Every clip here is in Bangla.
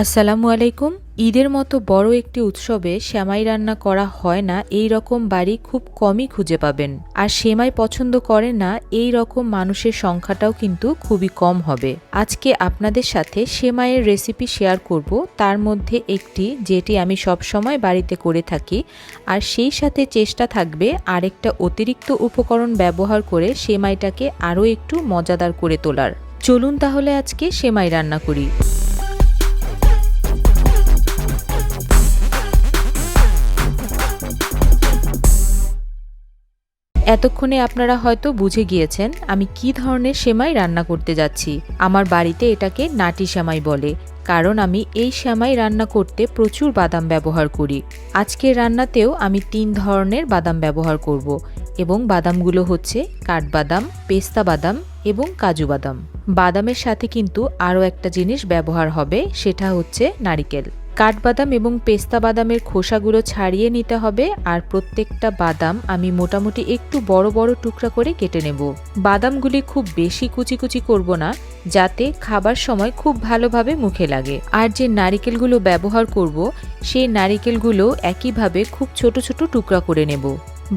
আসসালামু আলাইকুম। ঈদের মতো বড় একটি উৎসবে সেমাই রান্না করা হয় না এই রকম বাড়ি খুব কমই খুঁজে পাবেন। আর সেমাই পছন্দ করে না এই রকম মানুষের সংখ্যাটাও কিন্তু খুবই কম হবে। আজকে আপনাদের সাথে সেমাইয়ের রেসিপি শেয়ার করব, তার মধ্যে একটি যেটি আমি সবসময় বাড়িতে করে থাকি, আর সেই সাথে চেষ্টা থাকবে আরেকটা অতিরিক্ত উপকরণ ব্যবহার করে সেমাইটাকে আরও একটু মজাদার করে তোলার। চলুন তাহলে আজকে সেমাই রান্না করি। এতক্ষণে আপনারা হয়তো বুঝে গিয়েছেন আমি কি ধরনের সেমাই রান্না করতে যাচ্ছি। আমার বাড়িতে এটাকে নাটি সেমাই বলে, কারণ আমি এই সেমাই রান্না করতে প্রচুর বাদাম ব্যবহার করি। আজকের রান্নাতেও আমি 3 ধরনের বাদাম ব্যবহার করব, এবং বাদামগুলো হচ্ছে কাঠবাদাম, পেস্তা বাদাম এবং কাজু বাদাম। বাদামের সাথে কিন্তু আরও একটা জিনিস ব্যবহার হবে, সেটা হচ্ছে নারিকেল। কাঠবাদাম এবং পেস্তা বাদামের খোসাগুলো ছাড়িয়ে নিতে হবে, আর প্রত্যেকটা বাদাম আমি মোটামুটি একটু বড় বড় টুকরা করে কেটে নেব। বাদামগুলি খুব বেশি কুচি কুচি করব না, যাতে খাবার সময় খুব ভালোভাবে মুখে লাগে। আর যে নারিকেলগুলো ব্যবহার করব, সেই নারিকেলগুলো একইভাবে খুব ছোট ছোট টুকরা করে নেব।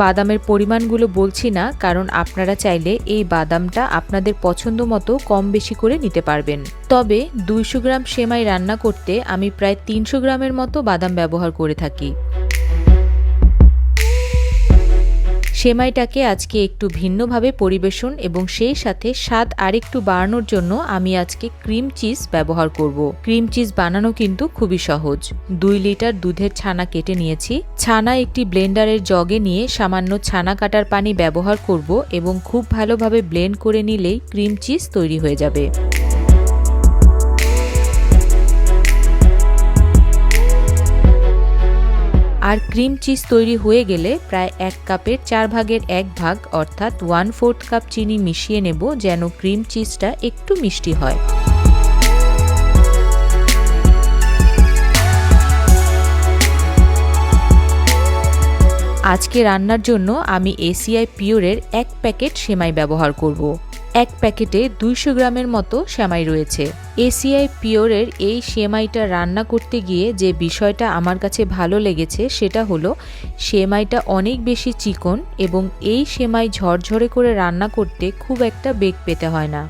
বাদামের পরিমাণগুলো বলছি না, কারণ আপনারা চাইলে এই বাদামটা আপনাদের পছন্দ মতো কম বেশি করে নিতে পারবেন। তবে 200 গ্রাম সেমাই রান্না করতে আমি প্রায় 300 গ্রামের মতো বাদাম ব্যবহার করে থাকি। সেমাইটাকে আজকে একটু ভিন্নভাবে পরিবেশন এবং সেই সাথে স্বাদ আরেকটু বাড়ানোর জন্য আমি আজকে ক্রিম চিজ ব্যবহার করব। ক্রিম চিজ বানানো কিন্তু খুবই সহজ। 2 লিটার দুধের ছানা কেটে নিয়েছি। ছানা একটি ব্লেন্ডারের জগে নিয়ে সামান্য ছানা কাটার পানি ব্যবহার করব এবং খুব ভালোভাবে ব্লেন্ড করে নিলেই ক্রিম চিজ তৈরি হয়ে যাবে। আর ক্রিম চিজ তৈরি হয়ে গেলে প্রায় 1 কাপের 4 ভাগের 1 ভাগ অর্থাৎ 1/4 কাপ চিনি মিশিয়ে নেব, যেন ক্রিম চিজটা একটু মিষ্টি হয়। আজকে রান্নার জন্য আমি ACI পিওরের 1 প্যাকেট সেমাই ব্যবহার করব। 1 প্যাকেটে 200 গ্রামের মতো সেমাই রয়েছে। ACI পিওরের এই সেমাইটা রান্না করতে গিয়ে যে বিষয়টা আমার কাছে ভালো লেগেছে, সেটা হলো সেমাইটা অনেক বেশি চিকন এবং এই সেমাই ঝরঝরে করে রান্না করতে খুব একটা বেগ পেতে হয় না।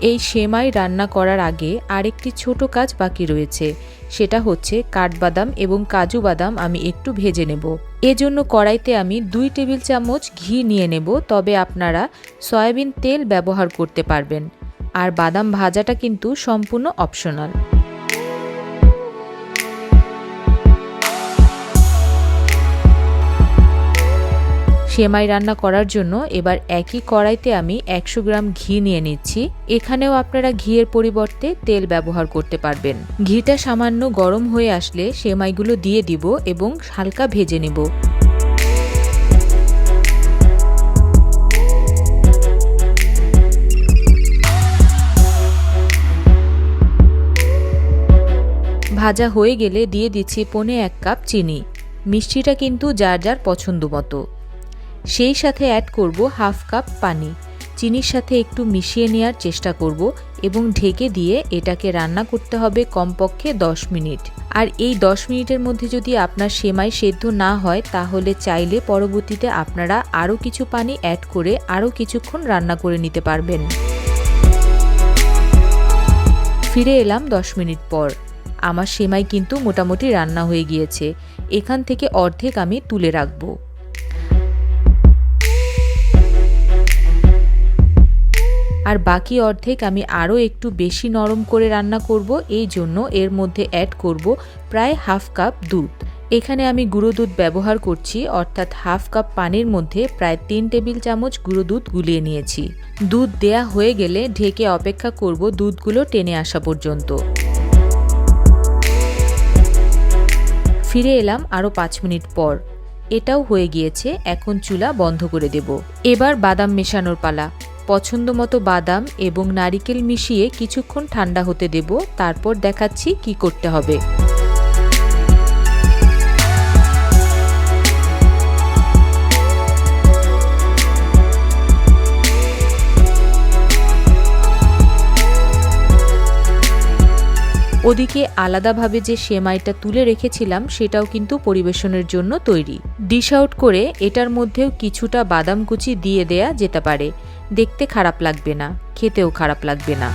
এই সেমাই রান্না করার আগে আরেকটি ছোট কাজ বাকি রয়েছে, সেটা হচ্ছে কাঠবাদাম এবং কাজু বাদাম আমি একটু ভেজে নেব। এজন্য কড়াইতে আমি 2 টেবিল চামচ ঘি নিয়ে নেব, তবে আপনারা সয়াবিন তেল ব্যবহার করতে পারবেন। আর বাদাম ভাজাটা কিন্তু সম্পূর্ণ অপশনাল। সেমাই রান্না করার জন্য এবার একই কড়াইতে আমি 100 গ্রাম ঘি নিয়ে নিচ্ছি। এখানেও আপনারা ঘিয়ের পরিবর্তে তেল ব্যবহার করতে পারবেন। ঘিটা সামান্য গরম হয়ে আসলে সেমাইগুলো দিয়ে দিব এবং হালকা ভেজে নেব। ভাজা হয়ে গেলে দিয়ে দিচ্ছি 1.25 কাপ চিনি। মিষ্টিটা কিন্তু যার যার পছন্দ মতো। সেই সাথে অ্যাড করব 1/2 কাপ পানি। চিনির সাথে একটু মিশিয়ে নেওয়ার চেষ্টা করব এবং ঢেকে দিয়ে এটাকে রান্না করতে হবে কমপক্ষে 10 মিনিট। আর এই 10 মিনিটের মধ্যে যদি আপনার সেমাই সেদ্ধ না হয়, তাহলে চাইলে পরবর্তীতে আপনারা আরও কিছু পানি অ্যাড করে আরও কিছুক্ষণ রান্না করে নিতে পারবেন। ফিরে এলাম 10 মিনিট পর। আমার সেমাই কিন্তু মোটামুটি রান্না হয়ে গিয়েছে। এখান থেকে অর্ধেক আমি তুলে রাখবো। আর বাকি অর্ধেক আমি আরও একটু বেশি নরম করে রান্না করব, এই জন্য এর মধ্যে অ্যাড করব প্রায় 1/2 কাপ দুধ। এখানে আমি গুঁড়ো দুধ ব্যবহার করছি, অর্থাৎ 1/2 কাপ পানির মধ্যে প্রায় 3 টেবিল চামচ গুঁড়ো দুধ গুলিয়ে নিয়েছি। দুধ দেয়া হয়ে গেলে ঢেকে অপেক্ষা করব দুধগুলো টেনে আসা পর্যন্ত। ফিরে এলাম আরও 5 মিনিট পর। এটাও হয়ে গিয়েছে। এখন চুলা বন্ধ করে দেব। এবার বাদাম মেশানোর পালা। পছন্দ মতো বাদাম এবং নারিকেল মিশিয়ে কিছুক্ষণ ঠান্ডা হতে দেব, তারপর দেখাচ্ছি কি করতে হবে। ওদিকে আলাদাভাবে যে সেমাইটা তুলে রেখেছিলাম সেটাও কিন্তু পরিবেশনের জন্য তৈরি। ডিশ আউট করে এটার মধ্যেও কিছুটা বাদাম কুচি দিয়ে দেয়া যেতে পারে। দেখতে খারাপ লাগবে না, খেতেও খারাপ লাগবে না।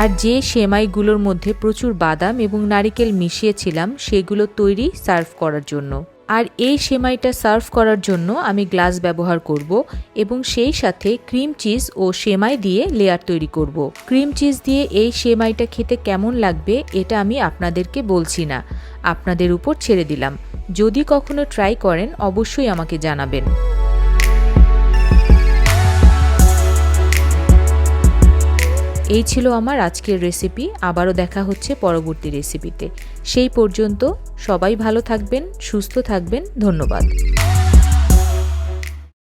আর যে সেমাইগুলোর মধ্যে প্রচুর বাদাম এবং নারিকেল মিশিয়েছিলাম সেগুলো তৈরি সার্ভ করার জন্য। আর এই সেমাইটা সার্ভ করার জন্য আমি গ্লাস ব্যবহার করব এবং সেই সাথে ক্রিম চিজ ও সেমাই দিয়ে লেয়ার তৈরি করব। ক্রিম চিজ দিয়ে এই সেমাইটা খেতে কেমন লাগবে এটা আমি আপনাদেরকে বলছি না, আপনাদের উপর ছেড়ে দিলাম। যদি কখনো ট্রাই করেন অবশ্যই আমাকে জানাবেন। এই ছিল আমার আজকের রেসিপি। আবারও দেখা হচ্ছে পরবর্তী রেসিপিতে। সেই পর্যন্ত সবাই ভালো থাকবেন, সুস্থ থাকবেন। ধন্যবাদ।